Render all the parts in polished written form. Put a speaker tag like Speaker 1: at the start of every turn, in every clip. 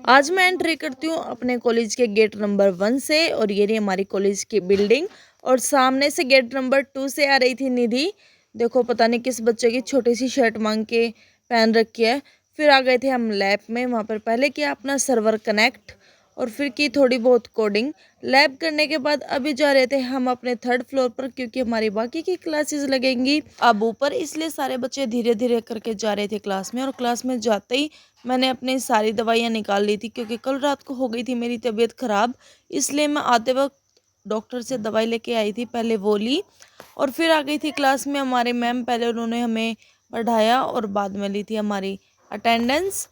Speaker 1: आज मैं एंट्री करती हूँ अपने कॉलेज के गेट नंबर 1 से और ये रही हमारी कॉलेज की बिल्डिंग। और सामने से गेट नंबर 2 से आ रही थी निधि। देखो पता नहीं किस बच्चे की छोटी सी शर्ट मांग के पहन रखी है। फिर आ गए थे हम लैब में, वहाँ पर पहले किया अपना सर्वर कनेक्ट और फिर की थोड़ी बहुत कोडिंग। लैब करने के बाद अभी जा रहे थे हम अपने 3rd फ्लोर पर, क्योंकि हमारी बाकी की क्लासेस लगेंगी अब ऊपर, इसलिए सारे बच्चे धीरे धीरे करके जा रहे थे क्लास में। और क्लास में जाते ही मैंने अपनी सारी दवाइयाँ निकाल ली थी, क्योंकि कल रात को हो गई थी मेरी तबीयत ख़राब। इसलिए मैं आते वक्त डॉक्टर से दवाई लेके आई थी, पहले वो ली और फिर आ गई थी क्लास में। हमारे मैम पहले उन्होंने हमें पढ़ाया और बाद में ली थी हमारी अटेंडेंस।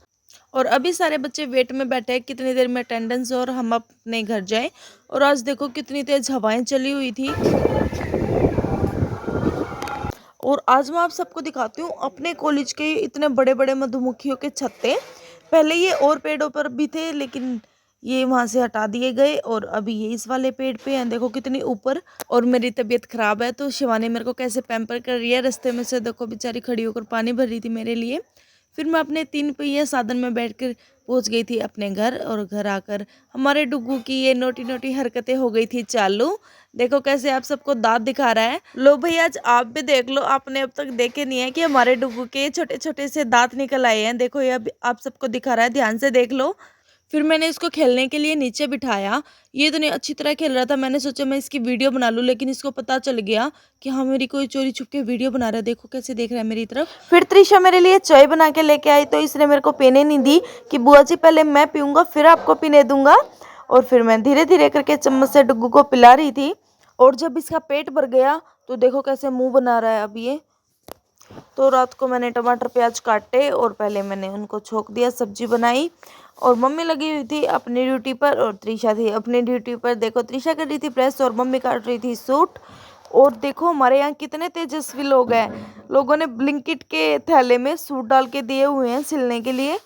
Speaker 1: और अभी सारे बच्चे वेट में बैठे हैं कितनी देर में अटेंडेंस और हम अपने घर जाएं। और आज देखो कितनी तेज हवाएं चली हुई थी। और आज मैं आप सबको दिखाती हूँ अपने कॉलेज के इतने बड़े बड़े मधुमक्खियों के छत्ते। पहले ये और पेड़ों पर भी थे, लेकिन ये वहां से हटा दिए गए और अभी ये इस वाले पेड़ पे हैं। देखो कितनी ऊपर। और मेरी तबीयत खराब है तो शिवानी मेरे को कैसे पैम्पर कर रही है। रास्ते में से देखो बेचारी खड़ी होकर पानी भर रही थी मेरे लिए। फिर मैं अपने 3 पहिया साधन में बैठकर पहुंच गई थी अपने घर। और घर आकर हमारे डुग्गू की ये नोटी नोटी हरकतें हो गई थी चालू। देखो कैसे आप सबको दांत दिखा रहा है। लो भैया आज आप भी देख लो, आपने अब तक देखे नहीं है कि हमारे डुग्गू के छोटे छोटे से दांत निकल आए हैं। देखो ये अब आप सबको दिखा रहा है, ध्यान से देख लो। फिर मैंने इसको खेलने के लिए नीचे बिठाया। ये इतनी अच्छी तरह खेल रहा था, मैंने सोचा मैं इसकी वीडियो बना लूं, लेकिन इसको पता चल गया कि हाँ मेरी कोई चोरी छुप के वीडियो बना रहा है। देखो कैसे देख रहा है मेरी तरफ। फिर त्रिशा मेरे लिए चाय बना के लेके आई, तो इसने मेरे को पीने नहीं दी कि बुआ जी पहले मैं पीऊंगा फिर आपको पीने दूंगा। और फिर मैं धीरे धीरे करके चम्मच से डुग्गू को पिला रही थी। और जब इसका पेट भर गया तो देखो कैसे मुंह बना रहा है अब ये। तो रात को मैंने टमाटर प्याज काटे और पहले मैंने उनको छोक दिया, सब्जी बनाई। और मम्मी लगी हुई थी अपनी ड्यूटी पर और त्रिशा थी अपनी ड्यूटी पर। देखो त्रिशा कर रही थी प्रेस और मम्मी काट रही थी सूट। और देखो हमारे यहाँ कितने तेजस्वी लोग हैं, लोगों ने ब्लिंकिट के थैले में सूट डाल के दिए हुए हैं सिलने के लिए।